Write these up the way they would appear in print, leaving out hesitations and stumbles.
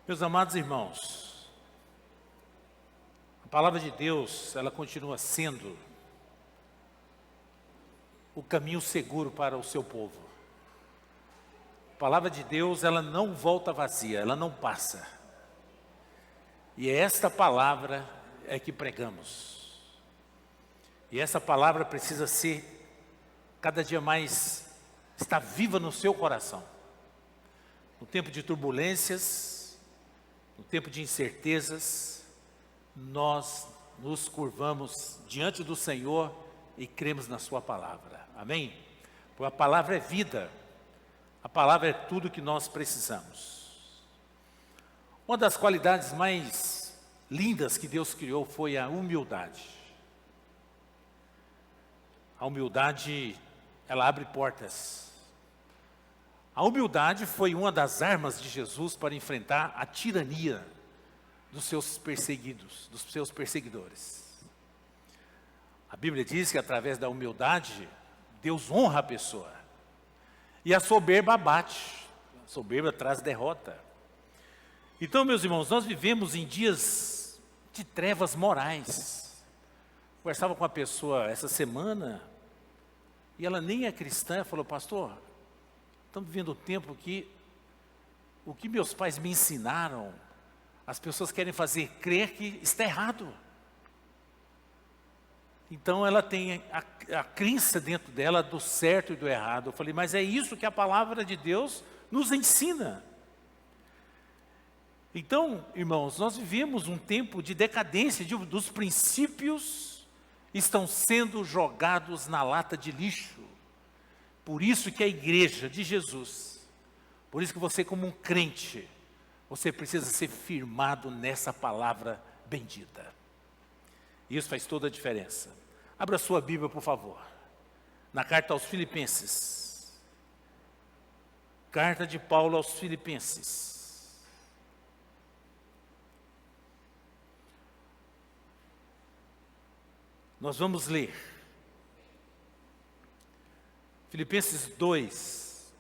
Meus amados irmãos, a palavra de Deus, ela continua sendo o caminho seguro para o seu povo. A palavra de Deus, ela não volta vazia, ela não passa. E é esta palavra é que pregamos. E essa palavra precisa ser cada dia mais, estar viva no seu coração. No tempo de turbulências, no tempo de incertezas, nós nos curvamos diante do Senhor e cremos na sua palavra. Amém? Porque a palavra é vida. A palavra é tudo que nós precisamos. Uma das qualidades mais lindas que Deus criou foi a humildade. A humildade, ela abre portas. A humildade foi uma das armas de Jesus para enfrentar a tirania dos seus perseguidos, dos seus perseguidores. A Bíblia diz que através da humildade, Deus honra a pessoa. E a soberba abate, a soberba traz derrota. Então, meus irmãos, nós vivemos em dias de trevas morais. Conversava com uma pessoa essa semana, e ela nem é cristã, falou: pastor, estamos vivendo um tempo que o que meus pais me ensinaram, as pessoas querem fazer crer que está errado. Então ela tem a crença dentro dela do certo e do errado. Eu falei: mas é isso que a palavra de Deus nos ensina. Então, irmãos, nós vivemos um tempo de decadência, dos princípios estão sendo jogados na lata de lixo. Por isso que a igreja de Jesus, por isso que você como um crente, você precisa ser firmado nessa palavra bendita. Isso faz toda a diferença. Abra sua Bíblia, por favor, na carta aos Filipenses. Carta de Paulo aos Filipenses. Nós vamos ler Filipenses 2,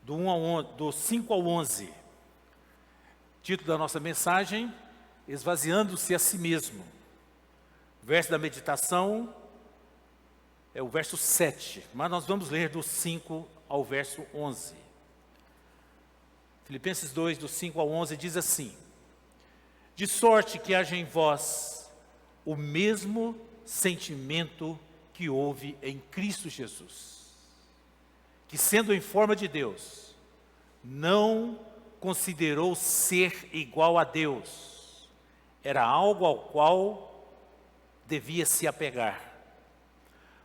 do 5 ao 11. Título da nossa mensagem: esvaziando-se a si mesmo. O verso da meditação é o verso 7, mas nós vamos ler do 5 ao verso 11. Filipenses 2, do 5 ao 11, diz assim: de sorte que haja em vós o mesmo sentimento que houve em Cristo Jesus, que sendo em forma de Deus, não considerou ser igual a Deus, era algo ao qual devia se apegar,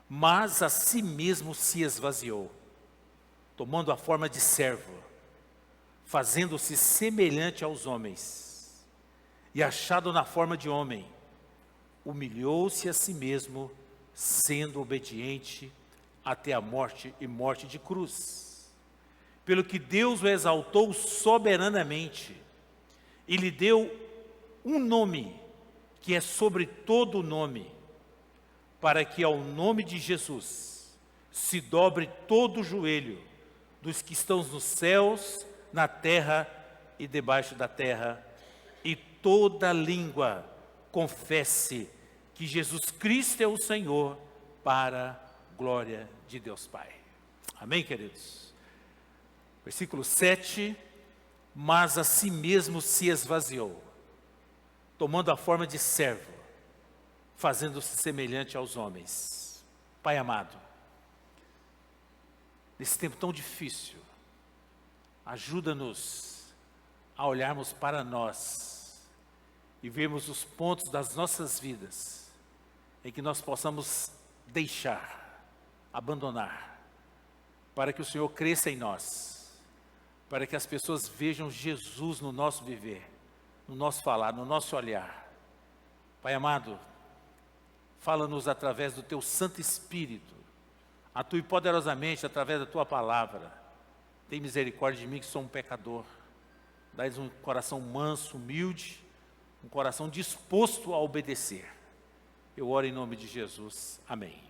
mas a si mesmo se esvaziou, tomando a forma de servo, fazendo-se semelhante aos homens, e achado na forma de homem, humilhou-se a si mesmo, sendo obediente até a morte e morte de cruz. Pelo que Deus o exaltou soberanamente e lhe deu um nome que é sobre todo o nome, para que ao nome de Jesus se dobre todo o joelho dos que estão nos céus, na terra e debaixo da terra, e toda língua confesse que Jesus Cristo é o Senhor, para a glória de Deus Pai. Amém, queridos? Versículo 7, mas a si mesmo se esvaziou, tomando a forma de servo, fazendo-se semelhante aos homens. Pai amado, nesse tempo tão difícil, ajuda-nos a olharmos para nós e vermos os pontos das nossas vidas em que nós possamos deixar, abandonar, para que o Senhor cresça em nós, para que as pessoas vejam Jesus no nosso viver, no nosso falar, no nosso olhar. Pai amado, fala-nos através do Teu Santo Espírito, atue poderosamente através da Tua palavra. Tem misericórdia de mim que sou um pecador, dá-lhes um coração manso, humilde, um coração disposto a obedecer. Eu oro em nome de Jesus. Amém.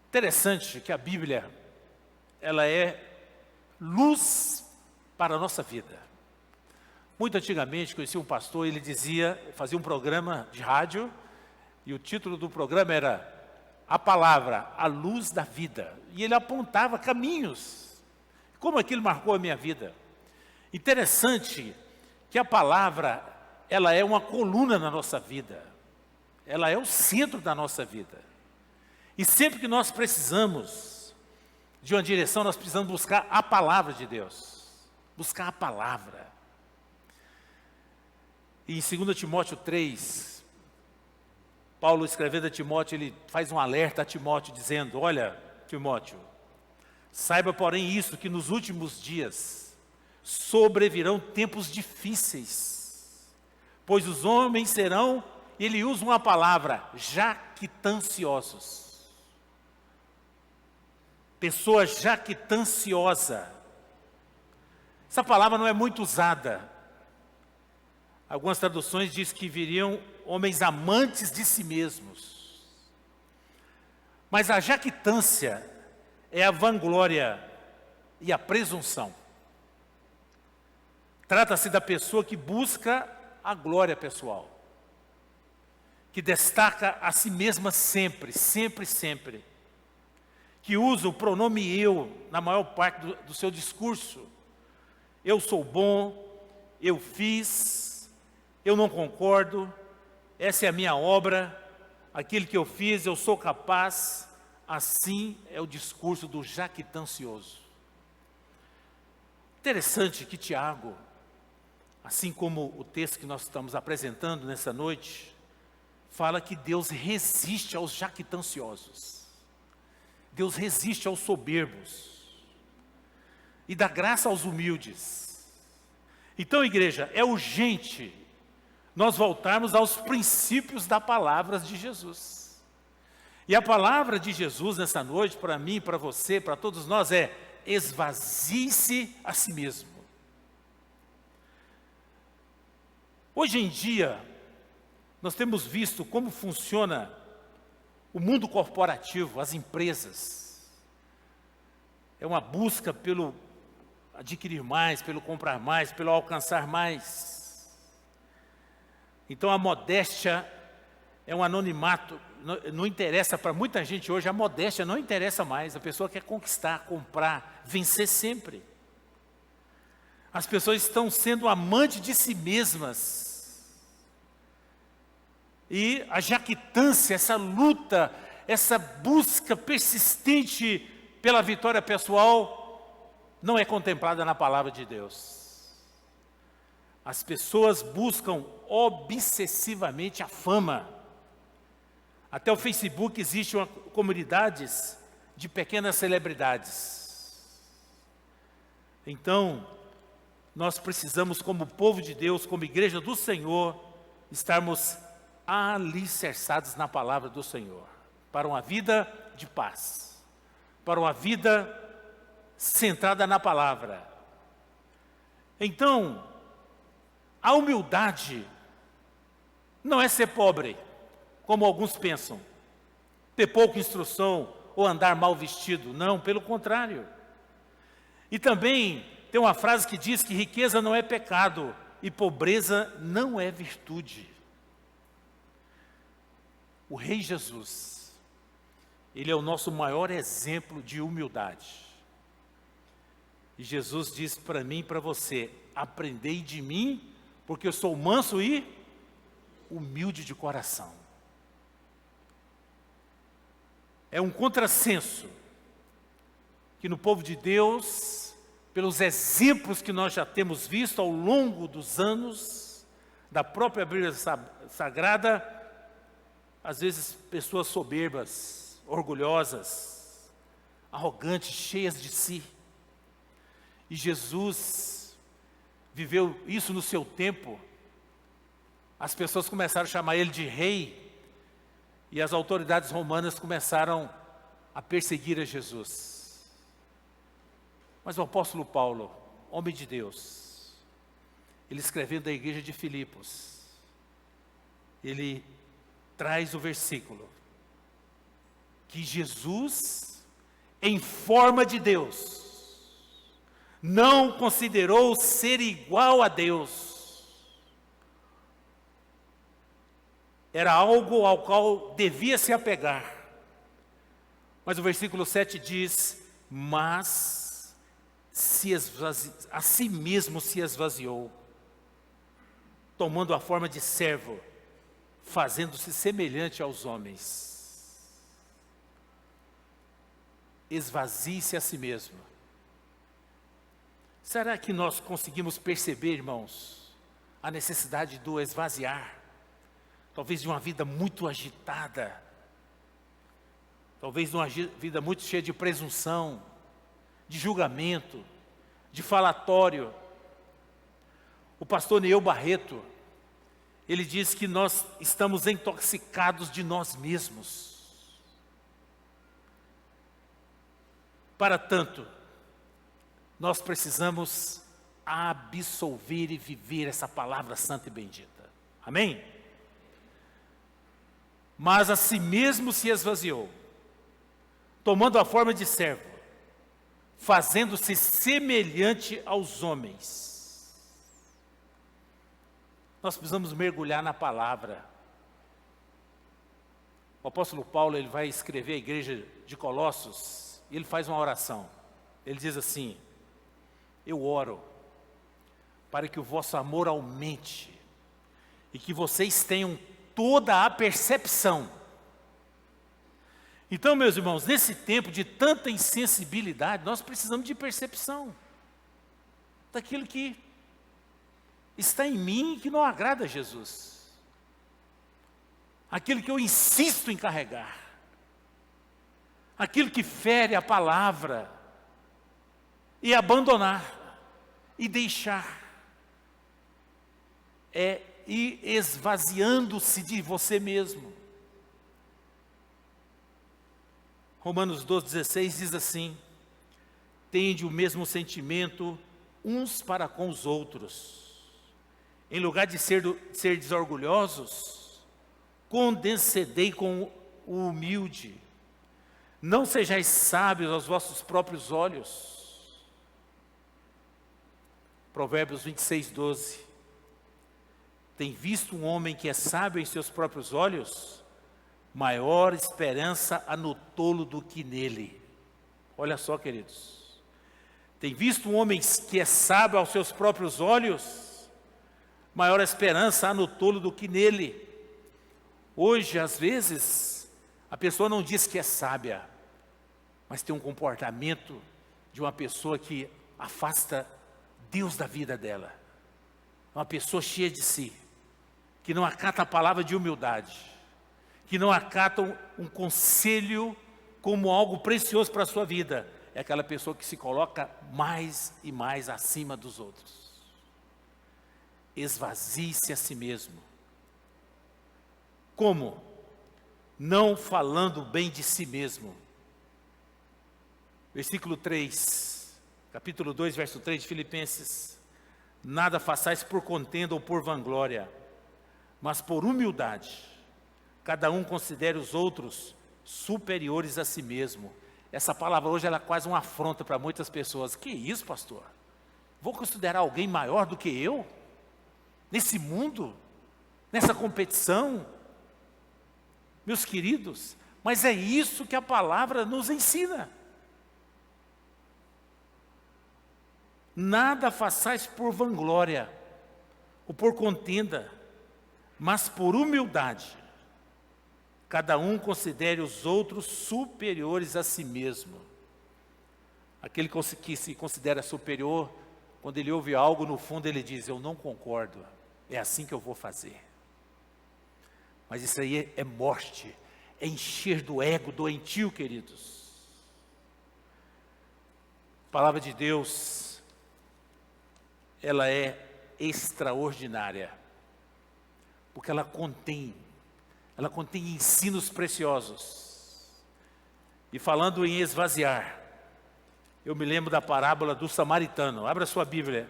Interessante que a Bíblia, ela é luz para a nossa vida. Muito antigamente, conheci um pastor, ele fazia um programa de rádio, e o título do programa era A Palavra, a Luz da Vida. E ele apontava caminhos. Como aquilo marcou a minha vida. Interessante que a palavra, ela é uma coluna na nossa vida. Ela é o centro da nossa vida. E sempre que nós precisamos de uma direção, nós precisamos buscar a palavra de Deus. Buscar a palavra. E em 2 Timóteo 3, Paulo escrevendo a Timóteo, ele faz um alerta a Timóteo dizendo, olha, Timóteo, saiba porém isso, que nos últimos dias sobrevirão tempos difíceis, pois os homens serão, ele usa uma palavra, jactanciosos. Pessoa jactanciosa. Essa palavra não é muito usada. Algumas traduções dizem que viriam homens amantes de si mesmos. Mas a jactância é a vanglória e a presunção. Trata-se da pessoa que busca a glória pessoal, que destaca a si mesma sempre, sempre, sempre, que usa o pronome eu na maior parte do seu discurso. Eu sou bom, eu fiz, eu não concordo, essa é a minha obra, aquilo que eu fiz, eu sou capaz. Assim é o discurso do jactancioso. Interessante que Tiago, assim como o texto que nós estamos apresentando nessa noite, fala que Deus resiste aos jactanciosos. Deus resiste aos soberbos. E dá graça aos humildes. Então, igreja, é urgente nós voltarmos aos princípios da palavra de Jesus. E a palavra de Jesus nessa noite, para mim, para você, para todos nós, é esvazie-se a si mesmo. Hoje em dia, nós temos visto como funciona o mundo corporativo, as empresas. É uma busca pelo adquirir mais, pelo comprar mais, pelo alcançar mais. Então a modéstia é um anonimato, não interessa para muita gente hoje, a modéstia não interessa mais, a pessoa quer conquistar, comprar, vencer sempre. As pessoas estão sendo amantes de si mesmas. E a jactância, essa luta, essa busca persistente pela vitória pessoal, não é contemplada na palavra de Deus. As pessoas buscam obsessivamente a fama. Até o Facebook existe comunidades de pequenas celebridades. Então, nós precisamos, como povo de Deus, como igreja do Senhor, estarmos alicerçados na palavra do Senhor, para uma vida de paz, para uma vida centrada na palavra. Então, a humildade não é ser pobre, como alguns pensam, ter pouca instrução ou andar mal vestido. Não, pelo contrário. E também tem uma frase que diz que riqueza não é pecado e pobreza não é virtude. O Rei Jesus, ele é o nosso maior exemplo de humildade. E Jesus diz para mim e para você, aprendei de mim, porque eu sou manso e humilde de coração. É um contrassenso que no povo de Deus, pelos exemplos que nós já temos visto ao longo dos anos, da própria Bíblia Sagrada, às vezes pessoas soberbas, orgulhosas, arrogantes, cheias de si. E Jesus viveu isso no seu tempo. As pessoas começaram a chamar ele de rei, e as autoridades romanas começaram a perseguir a Jesus. Mas o apóstolo Paulo, homem de Deus, ele escrevendo à igreja de Filipos, ele traz o versículo, que Jesus em forma de Deus, não considerou ser igual a Deus. Era algo ao qual devia se apegar. Mas o versículo 7 diz: mas a si mesmo se esvaziou, tomando a forma de servo, fazendo-se semelhante aos homens. Esvazie-se a si mesmo. Será que nós conseguimos perceber, irmãos, a necessidade do esvaziar? Talvez de uma vida muito agitada, talvez de uma vida muito cheia de presunção, de julgamento, de falatório. O pastor Neil Barreto, ele diz que nós estamos intoxicados de nós mesmos. Para tanto, nós precisamos absolver e viver essa palavra santa e bendita. Amém? Mas a si mesmo se esvaziou, tomando a forma de servo, fazendo-se semelhante aos homens. Nós precisamos mergulhar na palavra. O apóstolo Paulo, ele vai escrever a igreja de Colossos, e ele faz uma oração. Ele diz assim: eu oro para que o vosso amor aumente e que vocês tenham toda a percepção. Então, meus irmãos, nesse tempo de tanta insensibilidade, nós precisamos de percepção daquilo que está em mim e que não agrada a Jesus, aquilo que eu insisto em carregar, aquilo que fere a palavra, e abandonar, e deixar, ir esvaziando-se de você mesmo. Romanos 12,16 diz assim: tende o mesmo sentimento uns para com os outros. Em lugar de ser desorgulhosos, condescendei com o humilde. Não sejais sábios aos vossos próprios olhos. Provérbios 26:12. Tem visto um homem que é sábio em seus próprios olhos? Maior esperança há no tolo do que nele. Olha só, queridos. Tem visto um homem que é sábio aos seus próprios olhos? Maior esperança há no tolo do que nele. Hoje, às vezes, a pessoa não diz que é sábia, mas tem um comportamento de uma pessoa que afasta Deus da vida dela. Uma pessoa cheia de si, que não acata a palavra de humildade, que não acata um conselho como algo precioso para a sua vida. É aquela pessoa que se coloca mais e mais acima dos outros. Esvazie-se a si mesmo. Como? Não falando bem de si mesmo. Versículo 3, capítulo 2, verso 3 de Filipenses: nada façais por contenda ou por vanglória, mas por humildade, cada um considere os outros superiores a si mesmo. Essa palavra hoje ela é quase uma afronta para muitas pessoas. Que isso, pastor? Vou considerar alguém maior do que eu? Nesse mundo? Nessa competição? Meus queridos, mas é isso que a palavra nos ensina. Nada façais por vanglória ou por contenda, mas por humildade, cada um considere os outros superiores a si mesmo. Aquele que se considera superior, quando ele ouve algo, no fundo ele diz: eu não concordo, é assim que eu vou fazer. Mas isso aí é morte, é encher do ego doentio, queridos. A palavra de Deus, ela é extraordinária, porque ela contém ensinos preciosos. E falando em esvaziar, eu me lembro da parábola do samaritano. Abra sua Bíblia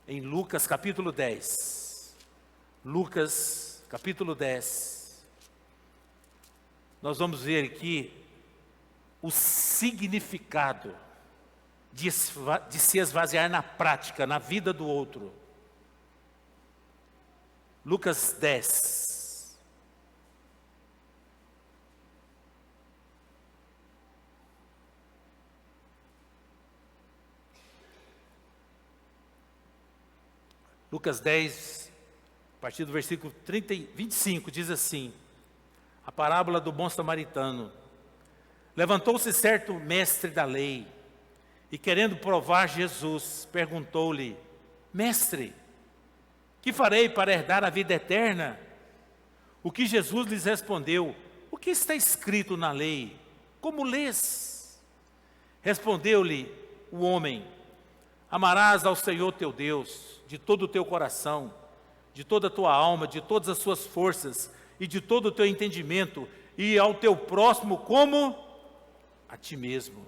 em Lucas capítulo 10. Lucas capítulo 10. Nós vamos ver aqui o significado de se esvaziar na prática, na vida do outro. Lucas 10. Lucas 10, a partir do versículo 25, diz assim, a parábola do bom samaritano. Levantou-se certo mestre da lei, e querendo provar Jesus, perguntou-lhe, mestre, que farei para herdar a vida eterna? O que Jesus lhes respondeu, o que está escrito na lei? Como lês? Respondeu-lhe o homem, amarás ao Senhor teu Deus, de todo o teu coração, de toda a tua alma, de todas as suas forças, e de todo o teu entendimento, e ao teu próximo como a ti mesmo.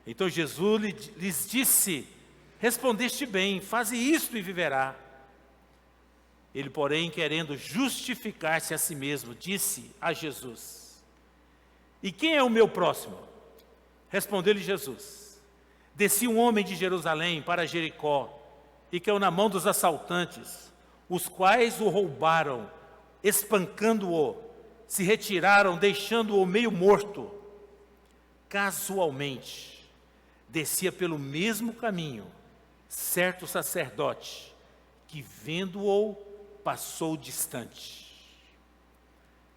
Então Jesus lhes disse, respondeste bem, faze isto e viverá. Ele, porém, querendo justificar-se a si mesmo, disse a Jesus, e quem é o meu próximo? Respondeu-lhe Jesus, descia um homem de Jerusalém para Jericó, e caiu na mão dos assaltantes, os quais o roubaram, espancando-o, se retiraram, deixando-o meio morto. Casualmente, descia pelo mesmo caminho, certo sacerdote, que vendo-o, passou distante.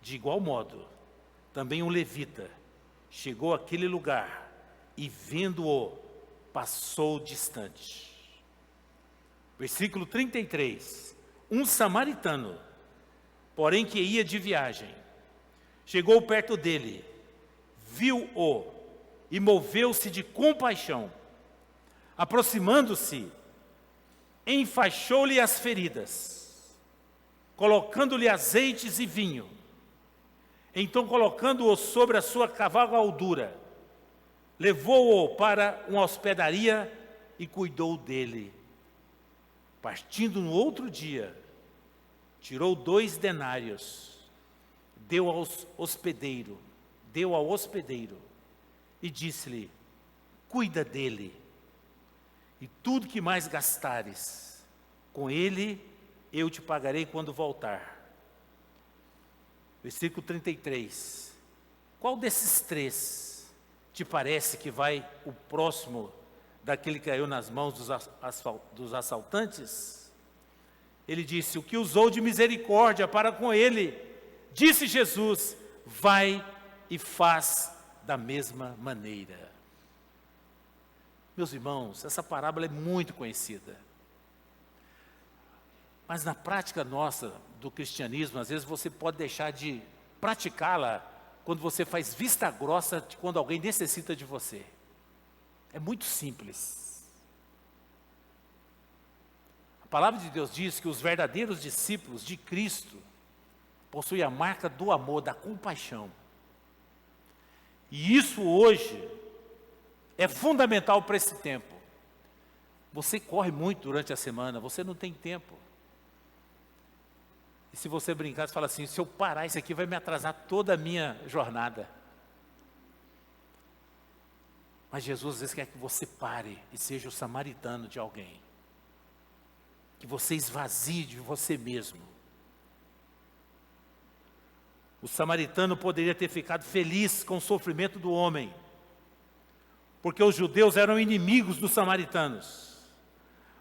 De igual modo, também um levita chegou àquele lugar e vendo-o, passou distante. Versículo 33. Um samaritano, porém que ia de viagem, chegou perto dele, viu-o e moveu-se de compaixão. Aproximando-se, enfaixou-lhe as feridas, colocando-lhe azeites e vinho. Então, colocando-o sobre a sua cavalgadura, levou-o para uma hospedaria e cuidou dele. Partindo no outro dia, tirou 2 denários, deu ao hospedeiro, e disse-lhe, cuida dele, e tudo que mais gastares, com ele eu te pagarei quando voltar. Versículo 33. Qual desses 3 te parece que vai o próximo daquele que caiu nas mãos dos assaltantes? Ele disse, o que usou de misericórdia para com ele. Disse Jesus, vai e faz da mesma maneira. Meus irmãos, essa parábola é muito conhecida. Mas na prática nossa do cristianismo, às vezes você pode deixar de praticá-la quando você faz vista grossa de quando alguém necessita de você. É muito simples. A palavra de Deus diz que os verdadeiros discípulos de Cristo possuem a marca do amor, da compaixão. E isso hoje é fundamental para esse tempo. Você corre muito durante a semana, você não tem tempo. E se você brincar, você fala assim, se eu parar isso aqui vai me atrasar toda a minha jornada. Mas Jesus às vezes quer que você pare e seja o samaritano de alguém. Que você esvazie de você mesmo. O samaritano poderia ter ficado feliz com o sofrimento do homem, porque os judeus eram inimigos dos samaritanos.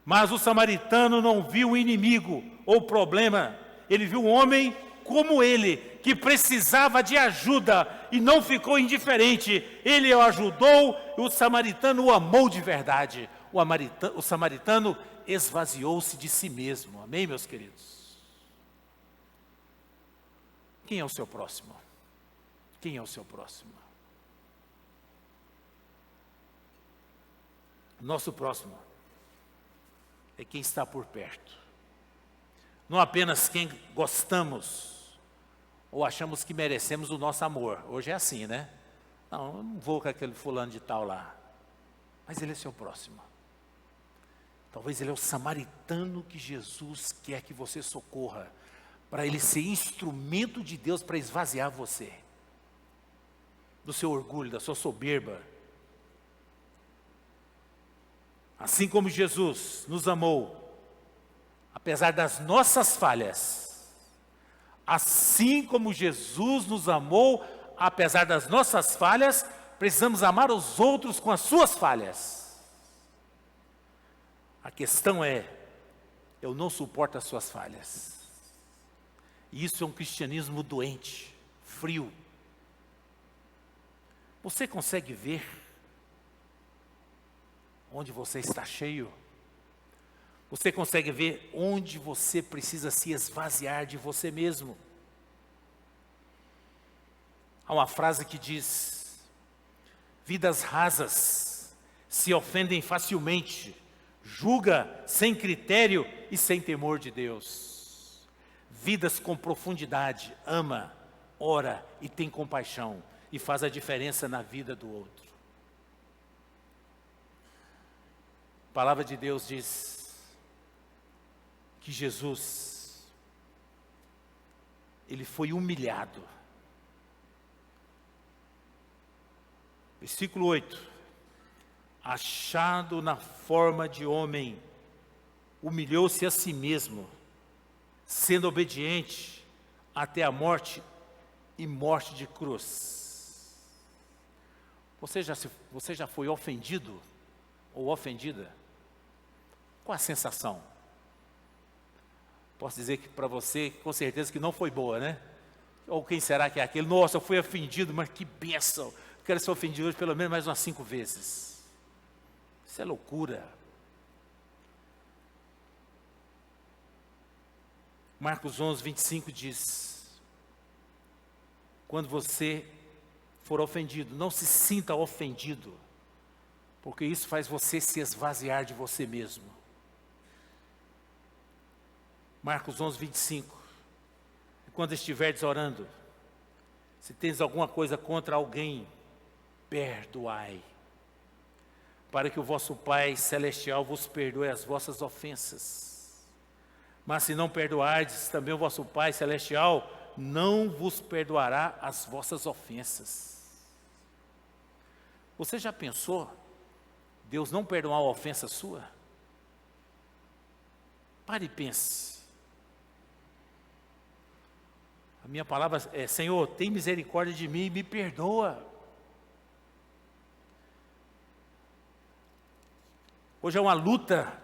Mas o samaritano não viu o inimigo ou problema, ele viu um homem como ele, que precisava de ajuda e não ficou indiferente. Ele o ajudou e o samaritano o amou de verdade. O samaritano esvaziou-se de si mesmo. Amém, meus queridos? Quem é o seu próximo? Quem é o seu próximo? Nosso próximo é quem está por perto. Não apenas quem gostamos ou achamos que merecemos o nosso amor. Hoje é assim, né? Não, eu não vou com aquele fulano de tal lá. Mas ele é seu próximo. Talvez ele é o samaritano que Jesus quer que você socorra, para ele ser instrumento de Deus para esvaziar você. do seu orgulho, da sua soberba. Assim como Jesus nos amou, apesar das nossas falhas, assim como Jesus nos amou, apesar das nossas falhas, precisamos amar os outros com as suas falhas. A questão é, eu não suporto as suas falhas. E isso é um cristianismo doente, frio. Você consegue ver onde você está cheio? Você consegue ver onde você precisa se esvaziar de você mesmo? Há uma frase que diz: vidas rasas se ofendem facilmente, julga sem critério e sem temor de Deus. Vidas com profundidade, ama, ora e tem compaixão e faz a diferença na vida do outro. A palavra de Deus diz que Jesus, ele foi humilhado. Versículo 8: achado na forma de homem, humilhou-se a si mesmo, sendo obediente até a morte e morte de cruz. Você já foi ofendido ou ofendida? Qual a sensação? Posso dizer que para você, com certeza que não foi boa, né? Ou quem será que é aquele? Nossa, eu fui ofendido, mas que bênção. Eu quero ser ofendido hoje pelo menos mais umas 5 vezes. Isso é loucura. Marcos 11, 25 diz: quando você for ofendido, não se sinta ofendido, porque isso faz você se esvaziar de você mesmo. Marcos 11, 25. E quando estiveres orando, se tens alguma coisa contra alguém, perdoai, para que o vosso Pai Celestial vos perdoe as vossas ofensas. Mas se não perdoardes, também o vosso Pai Celestial não vos perdoará as vossas ofensas. Você já pensou Deus não perdoar uma ofensa sua? Pare e pense. A minha palavra é: Senhor, tem misericórdia de mim e me perdoa. Hoje é uma luta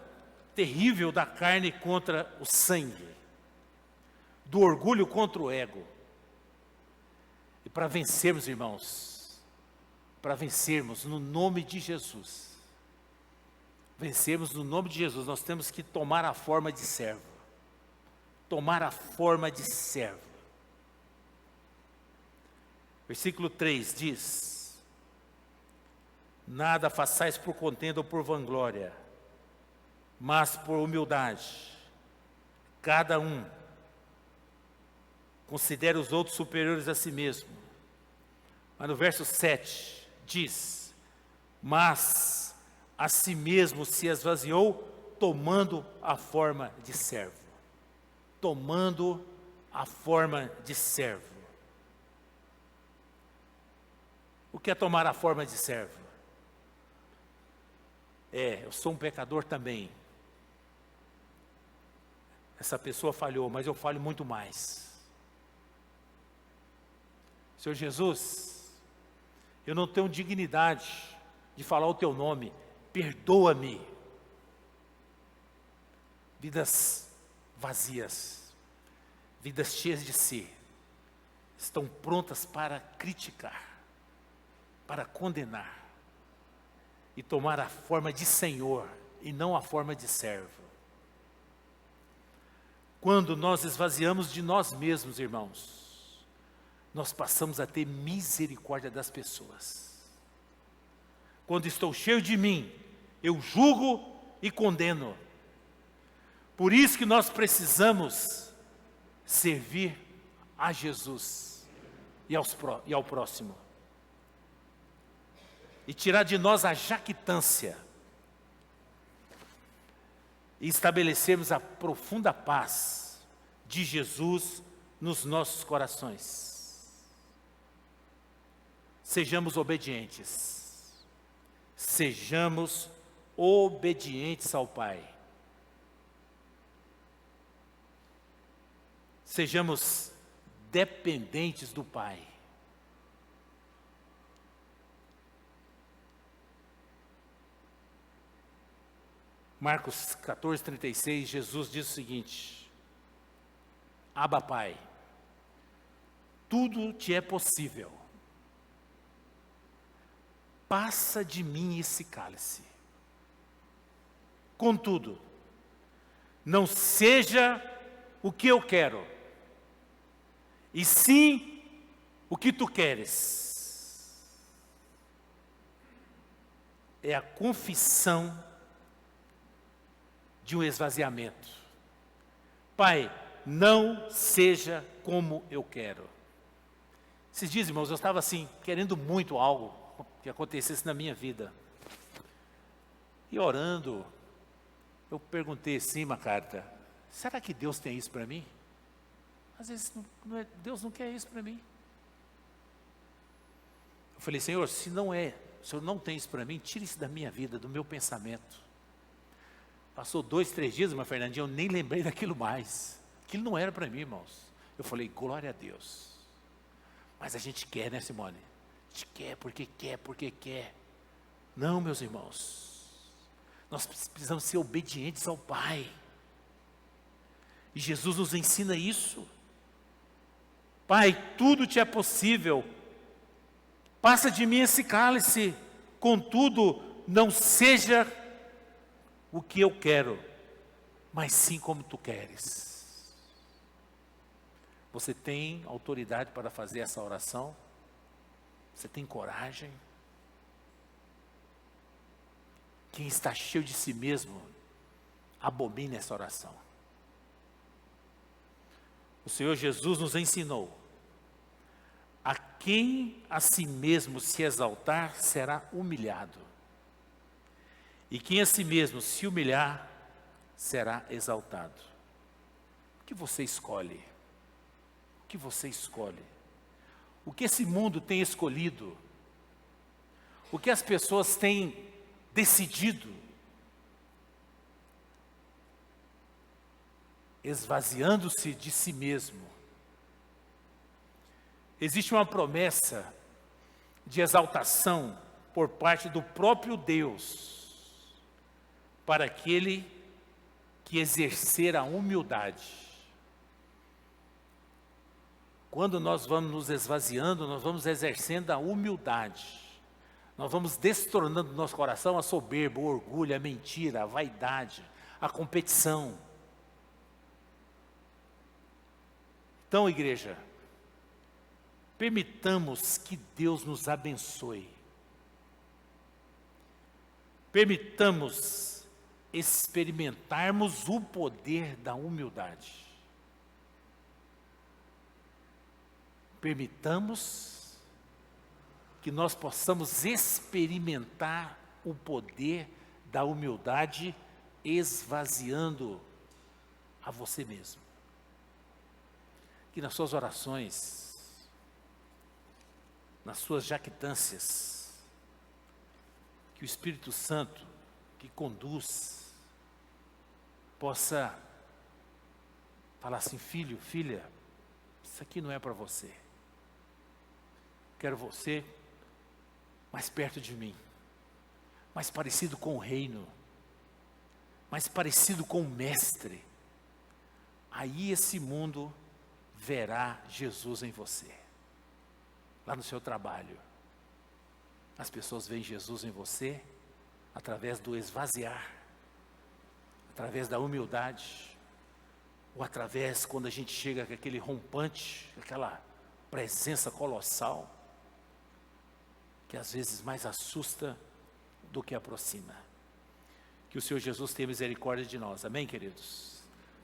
terrível da carne contra o sangue, do orgulho contra o ego. E para vencermos, irmãos, para vencermos no nome de Jesus, nós temos que tomar a forma de servo. Tomar a forma de servo. Versículo 3 diz: nada façais por contenda ou por vanglória, mas por humildade. Cada um considere os outros superiores a si mesmo. Mas no verso 7 diz: mas a si mesmo se esvaziou, tomando a forma de servo. Tomando a forma de servo. O que é tomar a forma de servo? Eu sou um pecador também. Essa pessoa falhou, mas eu falho muito mais. Senhor Jesus, eu não tenho dignidade de falar o teu nome, perdoa-me. Vidas vazias, vidas cheias de si, estão prontas para criticar, para condenar e tomar a forma de Senhor e não a forma de servo. Quando nós esvaziamos de nós mesmos, irmãos, nós passamos a ter misericórdia das pessoas. Quando estou cheio de mim, eu julgo e condeno. Por isso que nós precisamos servir a Jesus e ao próximo. E tirar de nós a jactância. E estabelecermos a profunda paz de Jesus nos nossos corações. Sejamos obedientes. Sejamos obedientes ao Pai. Sejamos dependentes do Pai. Marcos 14:36, Jesus diz o seguinte: Abba, Pai, tudo te é possível. Passa de mim esse cálice. Contudo, não seja o que eu quero, e sim o que tu queres. É a confissão de um esvaziamento. Pai, não seja como eu quero. Esses dias, irmãos, eu estava assim, querendo muito algo que acontecesse na minha vida. E orando, eu perguntei assim, uma carta, será que Deus tem isso para mim? Às vezes, Deus não quer isso para mim. Eu falei, Senhor, se o Senhor não tem isso para mim, tire isso da minha vida, do meu pensamento. Passou 2, 3 dias, irmã Fernandinha, eu nem lembrei daquilo mais. Aquilo não era para mim, irmãos. Eu falei, glória a Deus. Mas a gente quer, né, Simone? A gente quer porque quer. Não, meus irmãos. Nós precisamos ser obedientes ao Pai. E Jesus nos ensina isso. Pai, tudo te é possível. Passa de mim esse cálice. Contudo, não seja o que eu quero, mas sim como tu queres. Você tem autoridade para fazer essa oração? Você tem coragem? Quem está cheio de si mesmo, abomina essa oração. O Senhor Jesus nos ensinou: a quem a si mesmo se exaltar, será humilhado. E quem a si mesmo se humilhar, será exaltado. O que você escolhe? O que você escolhe? O que esse mundo tem escolhido? O que as pessoas têm decidido? Esvaziando-se de si mesmo. Existe uma promessa de exaltação por parte do próprio Deus para aquele que exercer a humildade. Quando nós vamos nos esvaziando, nós vamos exercendo a humildade. Nós vamos destronando no nosso coração a soberba, o orgulho, a mentira, a vaidade, a competição. Então, igreja, permitamos que Deus nos abençoe. Permitamos experimentarmos o poder da humildade. Permitamos que nós possamos experimentar o poder da humildade, esvaziando a você mesmo. Que nas suas orações, nas suas jactâncias, que o Espírito Santo, que conduz, possa falar assim: filho, filha, isso aqui não é para você. Quero você mais perto de mim, mais parecido com o reino, mais parecido com o mestre. Aí esse mundo verá Jesus em você. Lá no seu trabalho, as pessoas veem Jesus em você através do esvaziar, através da humildade, ou através quando a gente chega com aquele rompante, aquela presença colossal, que às vezes mais assusta do que aproxima. Que o Senhor Jesus tenha misericórdia de nós. Amém, queridos?